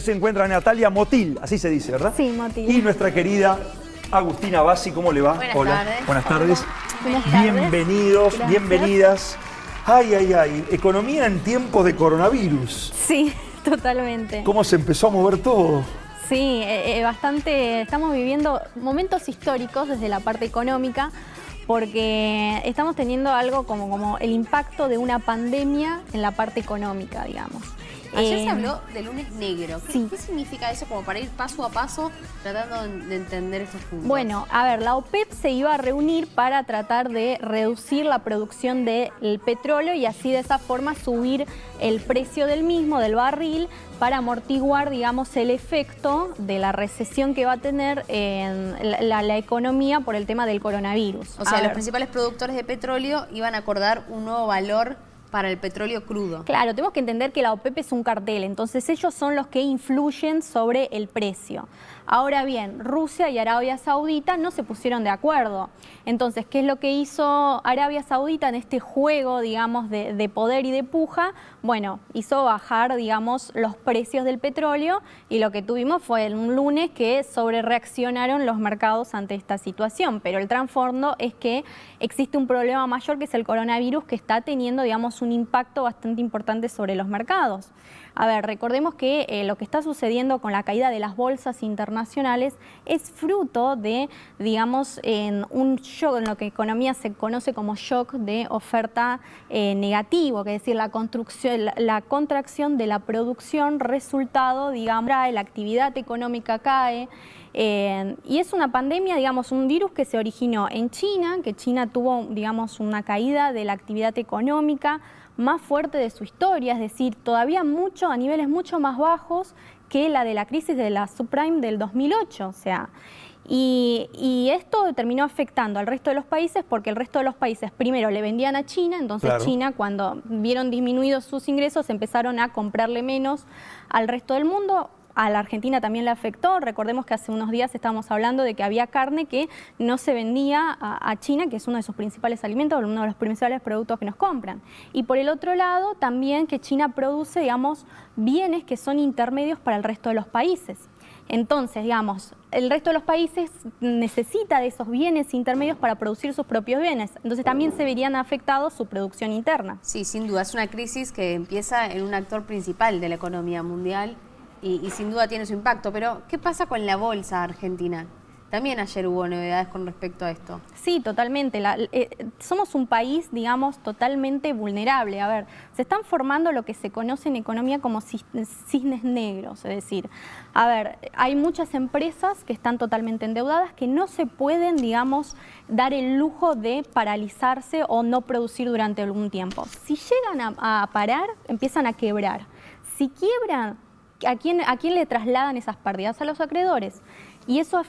se encuentra Natalia Motil, así se dice, ¿verdad? Sí, Motil. Y nuestra querida Agustina Bassi, ¿cómo le va? Buenas Hola. tardes. Buenas tardes. Buenas tardes. Bienvenidos, Gracias. bienvenidas. Ay, ay, ay, economía en tiempos de coronavirus. Sí, totalmente. ¿Cómo se empezó a mover todo? Sí, bastante. Estamos viviendo momentos históricos desde la parte económica, porque estamos teniendo algo como el impacto de una pandemia en la parte económica, digamos. Ayer se habló de lunes negro. Sí. ¿Qué significa eso como para ir paso a paso tratando de entender estos puntos? Bueno, a ver, la OPEP se iba a reunir para tratar de reducir la producción del petróleo y así de esa forma subir el precio del mismo, del barril, para amortiguar, digamos, el efecto de la recesión que va a tener en la economía por el tema del coronavirus. O sea, los principales productores de petróleo iban a acordar un nuevo valor para el petróleo crudo. Claro, tenemos que entender que la OPEP es un cartel, entonces ellos son los que influyen sobre el precio. Ahora bien, Rusia y Arabia Saudita no se pusieron de acuerdo. Entonces, ¿qué es lo que hizo Arabia Saudita en este juego, digamos, de poder y de puja? Bueno, hizo bajar, digamos, los precios del petróleo y lo que tuvimos fue un lunes que sobrereaccionaron los mercados ante esta situación. Pero el trasfondo es que existe un problema mayor que es el coronavirus, que está teniendo, digamos, un impacto bastante importante sobre los mercados. A ver, recordemos que lo que está sucediendo con la caída de las bolsas internacionales es fruto de, digamos, en un shock, en lo que en economía se conoce como shock de oferta negativo, que es decir, la contracción de la producción resultado, digamos, la actividad económica cae. Y es una pandemia, digamos, un virus que se originó en China, que China tuvo, digamos, una caída de la actividad económica más fuerte de su historia, es decir, todavía a niveles mucho más bajos que la de la crisis de la subprime del 2008, o sea, y esto terminó afectando al resto de los países porque el resto de los países primero le vendían a China, entonces claro, China cuando vieron disminuidos sus ingresos empezaron a comprarle menos al resto del mundo. A la Argentina también le afectó. Recordemos que hace unos días estábamos hablando de que había carne que no se vendía a China, que es uno de sus principales alimentos, uno de los principales productos que nos compran. Y por el otro lado, también que China produce, digamos, bienes que son intermedios para el resto de los países. Entonces, digamos, el resto de los países necesita de esos bienes intermedios para producir sus propios bienes. Entonces también se verían afectados su producción interna. Sí, sin duda. Es una crisis que empieza en un actor principal de la economía mundial. Y sin duda tiene su impacto, pero ¿qué pasa con la bolsa argentina? También ayer hubo novedades con respecto a esto. Sí, totalmente. Somos un país, digamos, totalmente vulnerable. A ver, se están formando lo que se conoce en economía como cisnes negros, es decir, a ver, hay muchas empresas que están totalmente endeudadas que no se pueden, digamos, dar el lujo de paralizarse o no producir durante algún tiempo. Si llegan a parar, empiezan a quebrar. Si quiebran, ¿a quién le trasladan esas pérdidas? A los acreedores. Y eso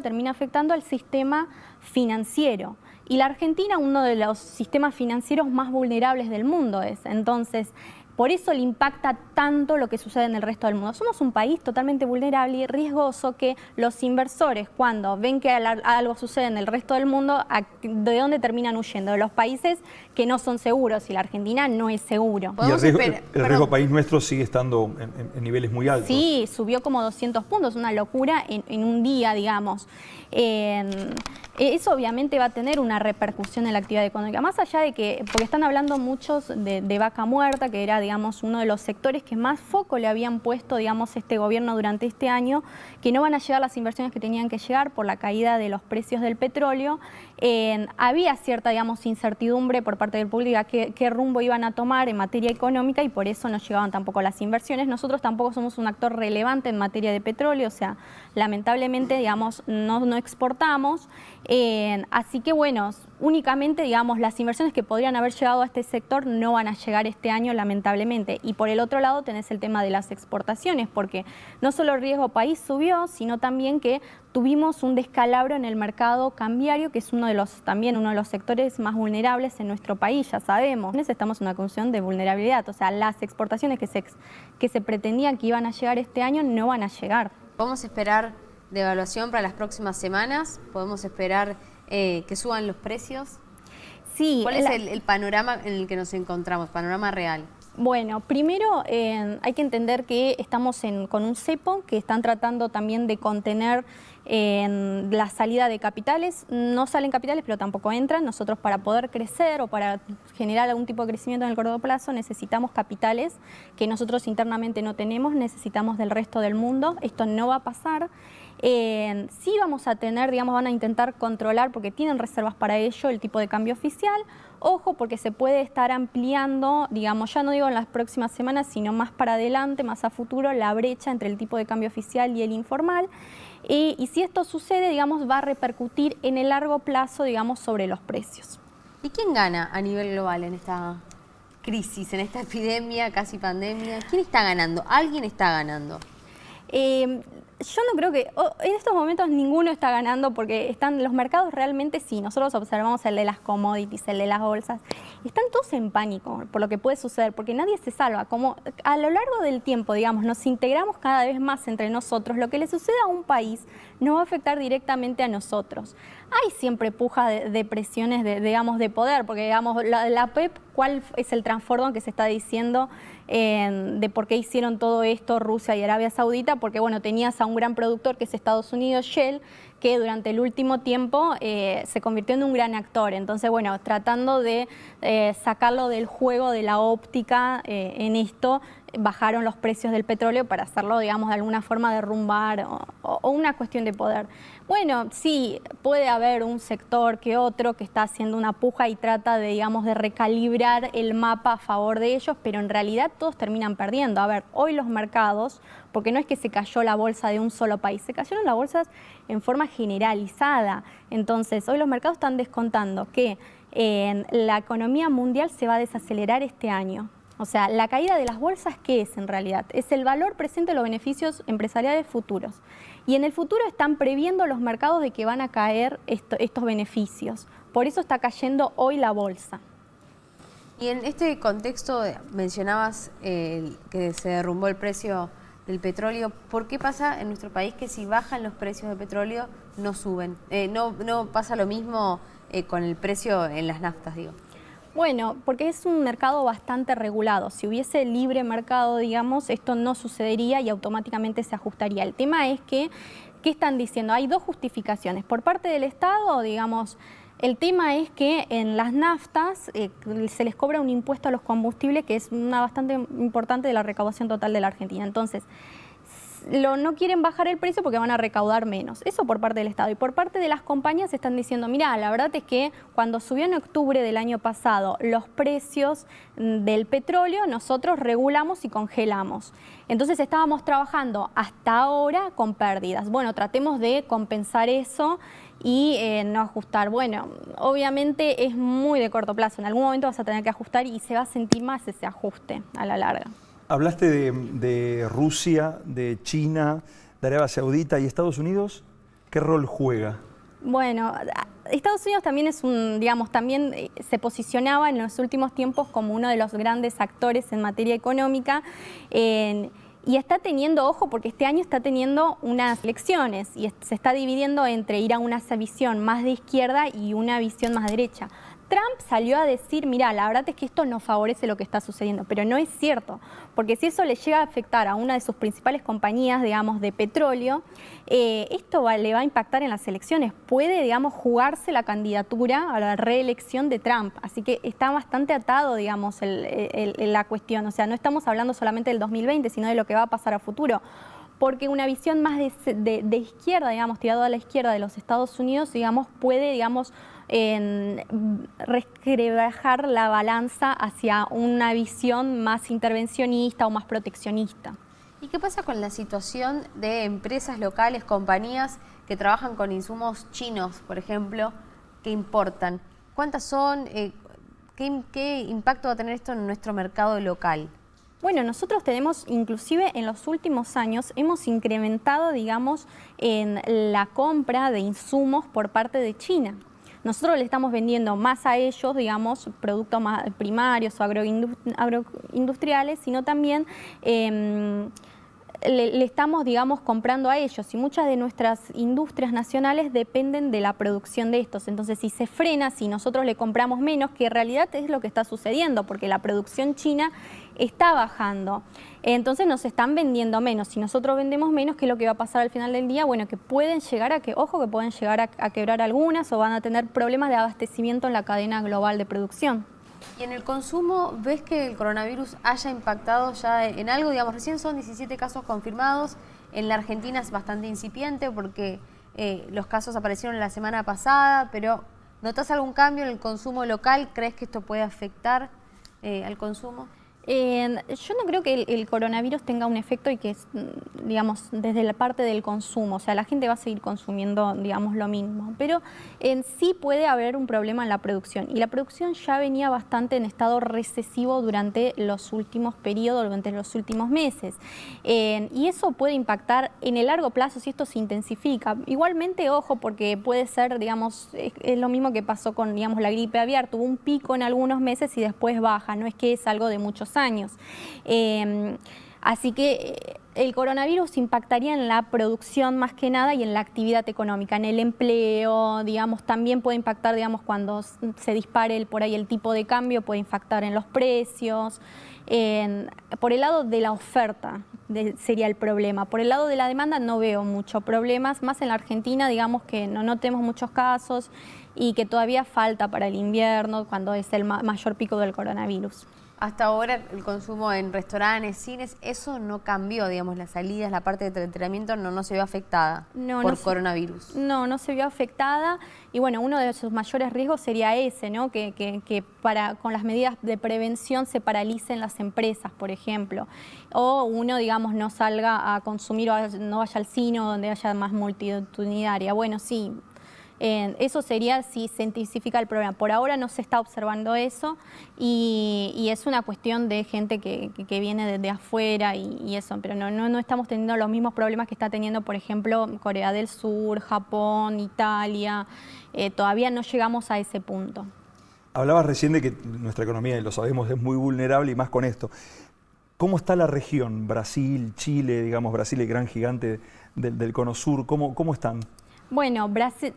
termina afectando al sistema financiero. Y la Argentina, uno de los sistemas financieros más vulnerables del mundo es. Entonces, por eso le impacta tanto lo que sucede en el resto del mundo. Somos un país totalmente vulnerable y riesgoso que los inversores, cuando ven que algo sucede en el resto del mundo, ¿de dónde terminan huyendo? De los países que no son seguros, y la Argentina no es seguro. Y el riesgo país nuestro sigue estando en niveles muy altos. Sí, subió como 200 puntos, una locura en un día, digamos. Eso obviamente va a tener una repercusión en la actividad económica, más allá de que, porque están hablando muchos de vaca muerta, que era, digamos, uno de los sectores que más foco le habían puesto, digamos, este gobierno durante este año, que no van a llegar las inversiones que tenían que llegar por la caída de los precios del petróleo. Había cierta, digamos, incertidumbre por parte del público a qué rumbo iban a tomar en materia económica y por eso no llegaban tampoco las inversiones. Nosotros tampoco somos un actor relevante en materia de petróleo, o sea, lamentablemente, digamos, no exportamos. Así que bueno, únicamente, digamos, las inversiones que podrían haber llegado a este sector no van a llegar este año, lamentablemente. Y por el otro lado tenés el tema de las exportaciones, porque no solo el riesgo país subió, sino también que tuvimos un descalabro en el mercado cambiario, que es también uno de los sectores más vulnerables en nuestro país, ya sabemos. Estamos en una condición de vulnerabilidad, o sea, las exportaciones que se pretendían que iban a llegar este año no van a llegar. ¿Podemos esperar devaluación para las próximas semanas? ¿Podemos esperar que suban los precios? Sí. ¿Cuál es el panorama en el que nos encontramos, panorama real? Bueno, primero hay que entender que estamos con un cepo que están tratando también de contener la salida de capitales. No salen capitales, pero tampoco entran. Nosotros para poder crecer o para generar algún tipo de crecimiento en el corto plazo necesitamos capitales que nosotros internamente no tenemos, necesitamos del resto del mundo. Esto no va a pasar. Sí vamos a tener, digamos, van a intentar controlar, porque tienen reservas para ello, el tipo de cambio oficial. Ojo, porque se puede estar ampliando, digamos, ya no digo en las próximas semanas, sino más para adelante, más a futuro, la brecha entre el tipo de cambio oficial y el informal. Y si esto sucede, digamos, va a repercutir en el largo plazo, digamos, sobre los precios. ¿Y quién gana a nivel global en esta crisis, en esta epidemia, casi pandemia? ¿Quién está ganando? ¿Alguien está ganando? Yo no creo que en estos momentos ninguno está ganando, porque están los mercados realmente, sí, nosotros observamos el de las commodities, el de las bolsas, están todos en pánico por lo que puede suceder, porque nadie se salva. Como a lo largo del tiempo, digamos, nos integramos cada vez más entre nosotros, lo que le sucede a un país no va a afectar directamente a nosotros. Hay siempre puja de presiones, digamos, de poder, porque digamos, la PEP, ¿cuál es el transbordo que se está diciendo de por qué hicieron todo esto Rusia y Arabia Saudita? Porque bueno, tenías a un gran productor que es Estados Unidos, Shell, que durante el último tiempo se convirtió en un gran actor. Entonces, bueno, tratando de sacarlo del juego de la óptica en esto, bajaron los precios del petróleo para hacerlo, digamos, de alguna forma derrumbar o una cuestión de poder. Bueno, sí, puede haber un sector que otro que está haciendo una puja y trata de, digamos, de recalibrar el mapa a favor de ellos, pero en realidad todos terminan perdiendo. A ver, hoy los mercados, porque no es que se cayó la bolsa de un solo país, se cayeron las bolsas en forma generalizada. Entonces, hoy los mercados están descontando que la economía mundial se va a desacelerar este año. O sea, la caída de las bolsas, ¿qué es en realidad? Es el valor presente de los beneficios empresariales futuros. Y en el futuro están previendo los mercados de que van a caer estos beneficios. Por eso está cayendo hoy la bolsa. Y en este contexto mencionabas que se derrumbó el precio del petróleo. ¿Por qué pasa en nuestro país que si bajan los precios del petróleo no suben? No pasa lo mismo con el precio en las naftas, digo. Bueno, porque es un mercado bastante regulado. Si hubiese libre mercado, digamos, esto no sucedería y automáticamente se ajustaría. El tema es que, ¿qué están diciendo? Hay dos justificaciones. Por parte del Estado, digamos, el tema es que en las naftas se les cobra un impuesto a los combustibles que es una bastante importante de la recaudación total de la Argentina. Entonces, no quieren bajar el precio porque van a recaudar menos. Eso por parte del Estado. Y por parte de las compañías están diciendo, mira, la verdad es que cuando subió en octubre del año pasado los precios del petróleo, nosotros regulamos y congelamos. Entonces estábamos trabajando hasta ahora con pérdidas. Bueno, tratemos de compensar eso y no ajustar. Bueno, obviamente es muy de corto plazo. En algún momento vas a tener que ajustar y se va a sentir más ese ajuste a la larga. Hablaste de Rusia, de China, de Arabia Saudita y Estados Unidos. ¿Qué rol juega? Bueno, Estados Unidos también es digamos, también se posicionaba en los últimos tiempos como uno de los grandes actores en materia económica. Y está teniendo, ojo, porque este año está teniendo unas elecciones y se está dividiendo entre ir a una visión más de izquierda y una visión más derecha. Trump salió a decir, mira, la verdad es que esto no favorece lo que está sucediendo, pero no es cierto, porque si eso le llega a afectar a una de sus principales compañías, digamos, de petróleo, esto le va a impactar en las elecciones. Puede, digamos, jugarse la candidatura a la reelección de Trump, así que está bastante atado, digamos, la cuestión. O sea, no estamos hablando solamente del 2020, sino de lo que va a pasar a futuro. Porque una visión más de izquierda, digamos, tirado a la izquierda de los Estados Unidos, digamos, puede, digamos, resquebrajar la balanza hacia una visión más intervencionista o más proteccionista. ¿Y qué pasa con la situación de empresas locales, compañías que trabajan con insumos chinos, por ejemplo, que importan? ¿Cuántas son? ¿Qué impacto va a tener esto en nuestro mercado local? Bueno, nosotros tenemos, inclusive en los últimos años, hemos incrementado, digamos, en la compra de insumos por parte de China. Nosotros le estamos vendiendo más a ellos, digamos, productos más primarios o agroindustriales, sino también le estamos, digamos, comprando a ellos y muchas de nuestras industrias nacionales dependen de la producción de estos. Entonces, si se frena, si nosotros le compramos menos, que en realidad es lo que está sucediendo, porque la producción china está bajando. Entonces nos están vendiendo menos. Si nosotros vendemos menos, ¿qué es lo que va a pasar al final del día? Bueno, que pueden llegar a que pueden llegar a quebrar algunas o van a tener problemas de abastecimiento en la cadena global de producción. Y en el consumo, ¿ves que el coronavirus haya impactado ya en algo? Digamos, recién son 17 casos confirmados. En la Argentina es bastante incipiente porque los casos aparecieron la semana pasada, pero ¿notas algún cambio en el consumo local? ¿Crees que esto puede afectar al consumo? Yo no creo que el coronavirus tenga un efecto y que es, digamos, desde la parte del consumo. O sea, la gente va a seguir consumiendo, digamos, lo mismo. Pero sí puede haber un problema en la producción. Y la producción ya venía bastante en estado recesivo durante los últimos periodos, durante los últimos meses. Y eso puede impactar en el largo plazo si esto se intensifica. Igualmente, ojo, porque puede ser, digamos, es lo mismo que pasó con, digamos, la gripe aviar. Tuvo un pico en algunos meses y después baja. No es que es algo de muchos años. Así que el coronavirus impactaría en la producción más que nada y en la actividad económica, en el empleo, digamos, también puede impactar, digamos, cuando se dispare por ahí el tipo de cambio, puede impactar en los precios. Por el lado de la oferta sería el problema. Por el lado de la demanda no veo muchos problemas, más en la Argentina, digamos que no tenemos muchos casos y que todavía falta para el invierno, cuando es el mayor pico del coronavirus. Hasta ahora el consumo en restaurantes, cines, eso no cambió, digamos, las salidas, la parte de entretenimiento no se vio afectada por coronavirus. No se vio afectada y bueno, uno de sus mayores riesgos sería ese, ¿no? Que con las medidas de prevención se paralicen las empresas, por ejemplo, o uno, digamos, no salga a consumir o no vaya al cine donde haya más multitudinaria. Bueno, sí. Eso sería si se intensifica el problema. Por ahora no se está observando eso y es una cuestión de gente que viene de afuera y eso, pero no estamos teniendo los mismos problemas que está teniendo, por ejemplo, Corea del Sur, Japón, Italia. Todavía no llegamos a ese punto. Hablabas recién de que nuestra economía, y lo sabemos, es muy vulnerable y más con esto. ¿Cómo está la región? Brasil, Chile, digamos, Brasil, el gran gigante del Cono Sur, ¿cómo están? Bueno, Brasil,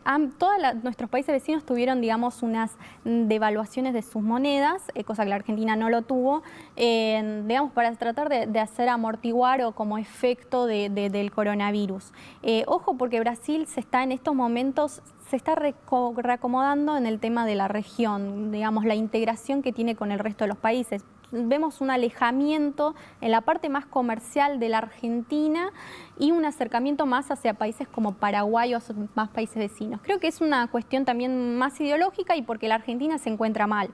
nuestros países vecinos tuvieron, digamos, unas devaluaciones de sus monedas, cosa que la Argentina no lo tuvo, digamos, para tratar de hacer amortiguar o como efecto del coronavirus. Ojo, porque Brasil en estos momentos se está reacomodando en el tema de la región, digamos, la integración que tiene con el resto de los países. Vemos un alejamiento en la parte más comercial de la Argentina y un acercamiento más hacia países como Paraguay o más países vecinos. Creo que es una cuestión también más ideológica y porque la Argentina se encuentra mal.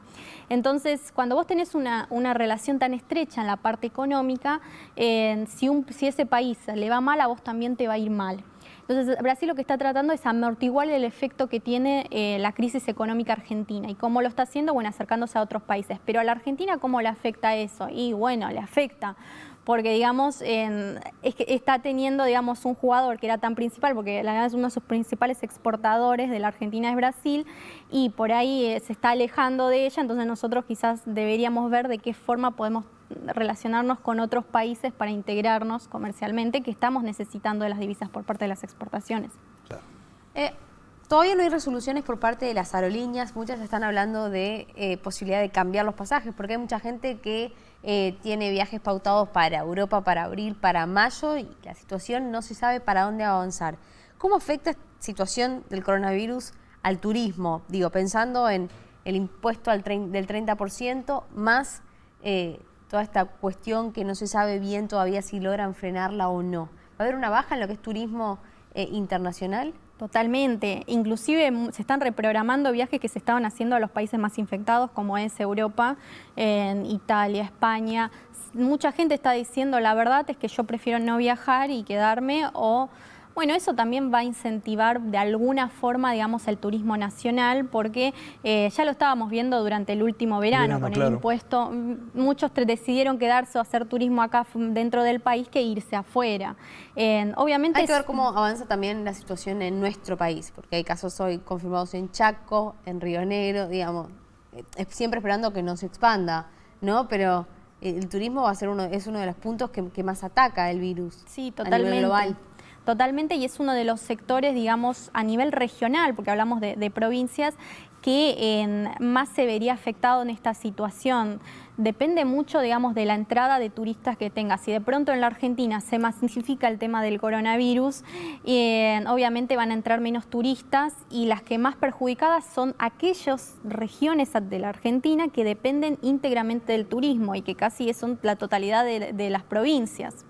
Entonces, cuando vos tenés una relación tan estrecha en la parte económica, si ese país le va mal, a vos también te va a ir mal. Entonces, Brasil lo que está tratando es amortiguar el efecto que tiene la crisis económica argentina. ¿Y cómo lo está haciendo? Bueno, acercándose a otros países. Pero a la Argentina, ¿cómo le afecta eso? Y bueno, le afecta porque, digamos, es que está teniendo, digamos, un jugador que era tan principal, porque la verdad es uno de sus principales exportadores de la Argentina es Brasil, y por ahí se está alejando de ella, entonces nosotros quizás deberíamos ver de qué forma podemos relacionarnos con otros países para integrarnos comercialmente, que estamos necesitando de las divisas por parte de las exportaciones. Claro. Todavía no hay resoluciones por parte de las aerolíneas, muchas están hablando de posibilidad de cambiar los pasajes, porque hay mucha gente que tiene viajes pautados para Europa, para abril, para mayo, y la situación no se sabe para dónde avanzar. ¿Cómo afecta esta situación del coronavirus al turismo? Digo, pensando en el impuesto del 30%, más toda esta cuestión que no se sabe bien todavía si logran frenarla o no. ¿Va a haber una baja en lo que es turismo internacional? Totalmente. Inclusive se están reprogramando viajes que se estaban haciendo a los países más infectados, como es Europa, en Italia, España. Mucha gente está diciendo, la verdad es que yo prefiero no viajar y quedarme, o bueno, eso también va a incentivar de alguna forma, digamos, el turismo nacional, porque ya lo estábamos viendo durante el último verano con el impuesto. Muchos decidieron quedarse o hacer turismo acá dentro del país que irse afuera. Obviamente hay que ver cómo avanza también la situación en nuestro país, porque hay casos hoy confirmados en Chaco, en Río Negro, digamos, siempre esperando que no se expanda, ¿no? Pero el turismo va a ser es uno de los puntos que más ataca el virus. Sí, a totalmente. nivel global. Totalmente, y es uno de los sectores, digamos, a nivel regional, porque hablamos de provincias, que más se vería afectado en esta situación. Depende mucho, digamos, de la entrada de turistas que tenga. Si de pronto en la Argentina se masifica el tema del coronavirus, obviamente van a entrar menos turistas, y las que más perjudicadas son aquellas regiones de la Argentina que dependen íntegramente del turismo y que casi son la totalidad de las provincias.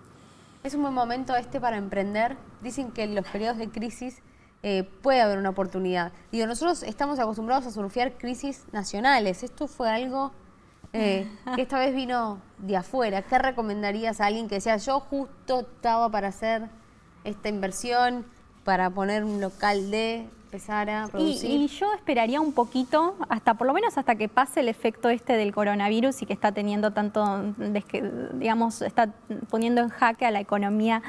Es un buen momento para emprender. Dicen que en los periodos de crisis puede haber una oportunidad. Digo, nosotros estamos acostumbrados a surfear crisis nacionales. Esto fue algo que esta vez vino de afuera. ¿Qué recomendarías a alguien que decía, yo justo estaba para hacer esta inversión, para poner un local empezar a producir? Y yo esperaría un poquito, por lo menos hasta que pase el efecto del coronavirus y que está teniendo tanto, digamos, está poniendo en jaque a la economía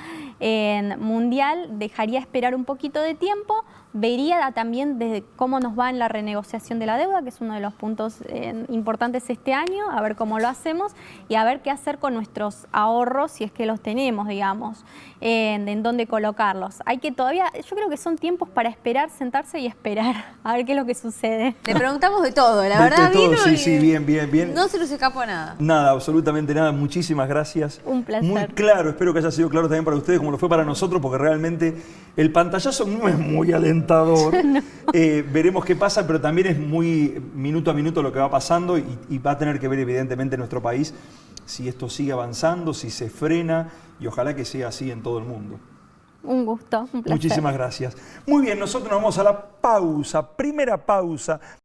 mundial. Dejaría esperar un poquito de tiempo, vería también desde cómo nos va en la renegociación de la deuda, que es uno de los puntos importantes este año, a ver cómo lo hacemos y a ver qué hacer con nuestros ahorros, si es que los tenemos, digamos, en dónde colocarlos. Hay que todavía, yo creo que son tiempos para esperar, sentarse y esperar a ver qué es lo que sucede. Le preguntamos de todo, la verdad. De todo, sí, bien. No se nos escapó nada. Nada, absolutamente nada. Muchísimas gracias. Un placer. Muy claro, espero que haya sido claro también para ustedes como lo fue para nosotros, porque realmente el pantallazo no es muy alentador. No. Veremos qué pasa, pero también es muy minuto a minuto lo que va pasando y va a tener que ver evidentemente nuestro país si esto sigue avanzando, si se frena, y ojalá que sea así en todo el mundo. Un gusto, un placer. Muchísimas gracias. Muy bien, nosotros nos vamos a la pausa, primera pausa.